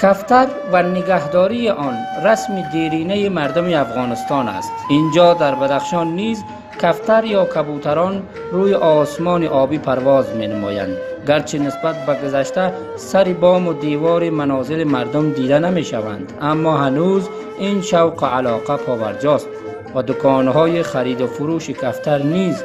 کفتر و نگهداری آن رسم دیرینه مردم افغانستان است. اینجا در بدخشان نیز کفتر یا کبوتران روی آسمان آبی پرواز می نمایند. گرچه نسبت به گذشته سر بام و دیوار منازل مردم دیده نمی شوند، اما هنوز این شوق و علاقه پابرجاست و دکانهای خرید و فروش کفتر نیز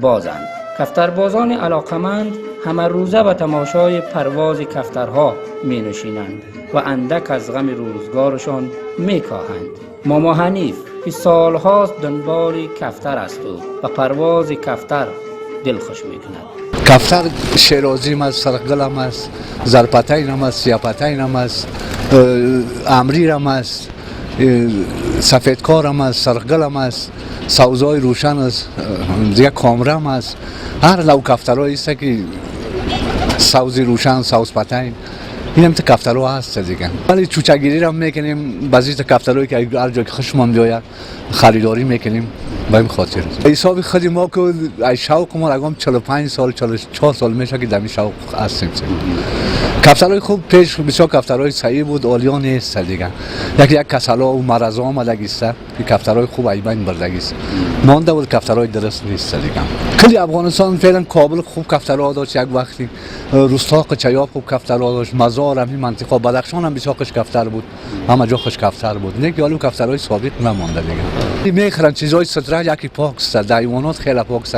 بازند. کفتربازان علاقمند همه روزه به تماشای پرواز کفترها می نشینند و اندک از غم روزگارشان می کاهند. ماما حنیف که سالهاست دنبال کفتر است و پرواز کفتر دل خوش می کند. کفتر شیرازی است، سرخگل است، زرپتین است، سیاپتین است، امریر است، سفیدکار است، سرخگل است، سوزای روشن است، دیگه کامرم است. هر نوع کفترهایی است که سوزی روشن، سوز پتین، این هم کفترها هست دیگه. ولی چوچگیری را میکنیم، بعضی کفترهایی که هر جا که خوشمون بیاید خریداری میکنیم به این خاطر. حساب خودی ما که شوق ما رقم 45 سال 44 سال میشه که دمی شوق هستیم. کفترهای خوب پیش بسیار کفترهای صحیح بود، عالیان نیست دیگه. یک کسلا و مرضا آمدگی است که کفترهای خوب ایبین بردگی است. مانده بود کفترهای درست نیست دیگه. کلی افغانستان فعلا کابل خوب کفترها داشت، یک وقتی روستا چیاب خوب کفترها داشت، مزار هم این منطقه بدخشان هم بسیار خوش کفتر بود، همه جا خوش کفتر بود. نه که حالا کفترهای سابق نمانده دیگه. میخرن چیزای ستره یکی پاک است، حیوانات خیلی پاک است.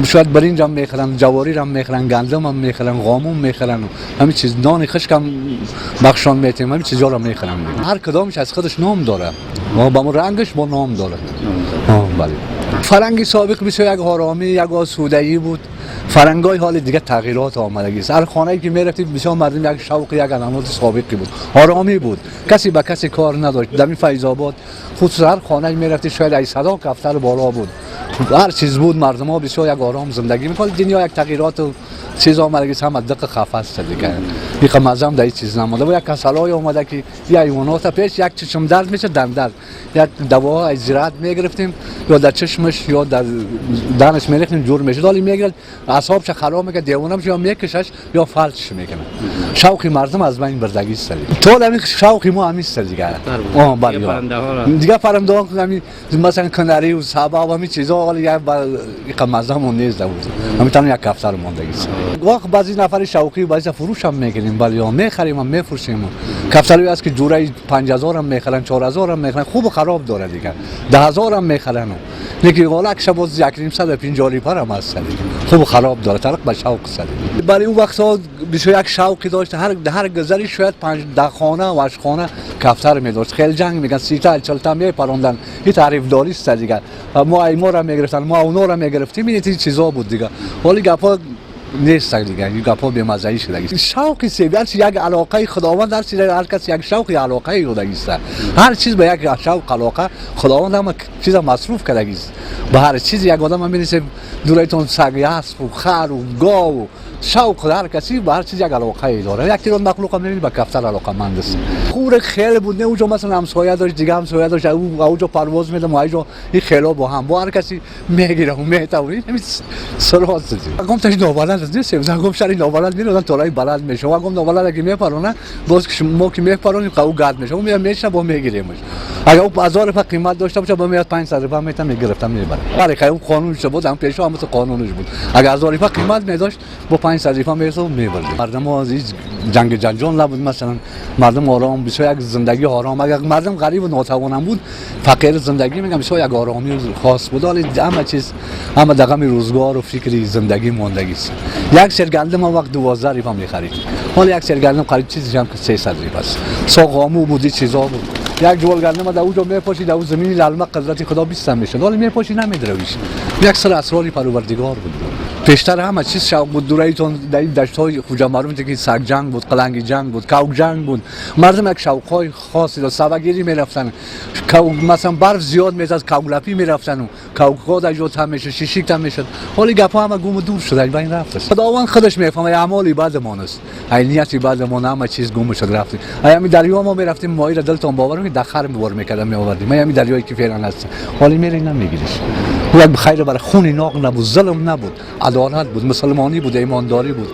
شاید برنج هم میخرن، جواری هم میخرن، گندم هم میخرن، قامون میخرن، همین چیز نان خشک هم بخشان میتیم، همین چیزا رو میخرن. هر کدامش از خودش نام داره، با رنگش با نام داره. بله. فرنگی سابق بسیار یک آرامی، یک آسودگی بود. فرنگای حال دیگه تغییرات آمدگی است. هر خانه‌ای که میرفتید بسیار مردم یک شوق، یک علامت سابقی بود. آرامی بود. کسی به کسی کار نداشت. در فیض آباد خصوصا هر خانه‌ای میرفتید شاید 800 کفتر بالا بود. هر چیز بود، مردم ها بسیار یک آرام زندگی می‌کردند. دنیا یک تغییرات و چیز آمده که هم دقیق خفه است دیگه. یک مزام در چیز نمونده. و یک کسلای اومده که یا حیوانات پیش یک چشم درد میشه، دم درد. یک دوا از زراعت میگرفتیم یا در چشمش یا در دانش میریختیم جور میشه. دالی میگرد اعصابش خراب میکنه، دیوانه‌ش یا میکشش یا فلج میکنه. شوق مردم از بین بردگی است. طول همین شوق ما همین است دیگه. بله. دیگه پرنده ها همین مثلا کناری و صبا و همین چیزا ولی یک مزام نیست بود. همین تنها یک کفتر موندگی است. وقت بعضی نفر شوقی بعضی فروش هم میکنیم، ولی یا میخریم هم میفروشیم. کفتری است که جوره 5000 هم میخرن، 4000 هم میخرن، خوب و خراب داره دیگه. 10000 هم میخرن. لیکن غالکش باز 150 لیتر هم هست. خوب و خراب داره، طرق به شوق است. برای اون وقتا بسیار یک شوقی داشت. هر گذری شاید 5 خانه و 8 خانه کفتر می‌داشت. خیلی جنگ میگن 30 تا 40 تا میپروندن. این تعریف داری است دیگه. ما ایمو را میگرفتن، ما اونو را میگرفتیم. این چیزا بود دیگه. ولی گپا نیست دیگه. این گپا بی مزه شده. شوقی سیبیل یک علاقه خداوند هر کس یک شوقی علاقه داره است. هر چیز به یک شوق علاقه خداوند هم چیزا مصروف کرده است. به هر چیز یک آدم می‌رسه دورایتون سگ است و خر و گاو و شوق هر کسی به هر چیز یک علاقه داره. یک تیرون مخلوق می‌بینی به کفتر علاقه مند است. خور خیلی بود. نه اونجا مثلا همسایه داشت، دیگه همسایه داشت، اونجا پرواز می‌دم و اینجا این خیلا با هم با هر کسی میگیره و میتاوری. همین سراحت است. گم تاش نوبالند نیست. گم شری نوبالند میرودن تولای بالند میشه. و گم نوبالند که میپرونه باز ما که میپرونیم قو گرد میشه. اون میشه با میگیریمش. اگه اون 1000 روپیه قیمت داشته باشه با 500 روپیه میتونم میگرفتم میبرم. ولی خیلی قانونش بود، هم پیشو هم قانونش بود. اگه 1000 روپیه قیمت میداشت با 500 روپیه میرسو میبرد. مردم از جنگ جنجال نبود، مثلا مردم آرام بسیار یک زندگی آرام. اگه مردم غریب و ناتوان بود فقیر زندگی میگم بسیار یک آرامی خاص بود. ولی همه چیز همه دغم روزگار و فکری زندگی موندگی است. یک سرگندم ما وقت 12 روپیه میخرید. ولی یک سرگندم قریب چیزی هم که 300 روپیه است. ساقامو بود چیزا بود. یک جوال گندم در اونجا میپاشید، در زمین لالما قدرت خدا 20 میشه. ولی میپاشی نمیدرویش. یک سر اسراری پروردگار بود. پیشتر همه چیز شوق بود. دورایتون در دشت‌های خوجا معلومه که سگ جنگ بود، قلنگی جنگ بود، کاوک جنگ بود. مردم یک شوق‌های خاصی داشت. سبگیری میرفتن. مثلا برف زیاد میزد، کاولپی میرفتن و کاوک‌ها در جوت هم میشه، شیشیک هم میشه. ولی گپا همه گم و دور شد، از بین رفت. خداوند خودش میفهمه اعمال عبادمان است. عینیت عبادمان همه چیز گم شد رفت. همین دریا ما میرفتیم، ماهی را دلتون باور کنید دخر میبر میکردم میآوردیم. همین دریایی که فعلا هست. ولی میری نمیگیریش. یک خیر برای خون ناق نبود، ظلم نبود، عدالت بود، مسلمانی بود، ایمانداری بود.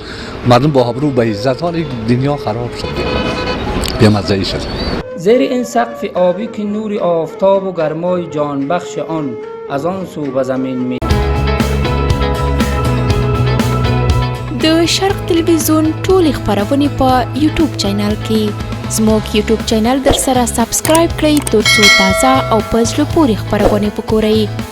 مردم با ابرو به عزت. حال دنیا خراب شد. بی‌مزه‌ای شد. زیر این سقف آبی که نور آفتاب و گرمای جان بخش آن از آن سو به زمین می د شرق تلویزیون ټولې خپرونې په یوټیوب چینل کې زموږ یوټیوب چینل در سره سبسکرایب کړئ ترڅو تازه او په زړه پورې خپرونې وګورئ.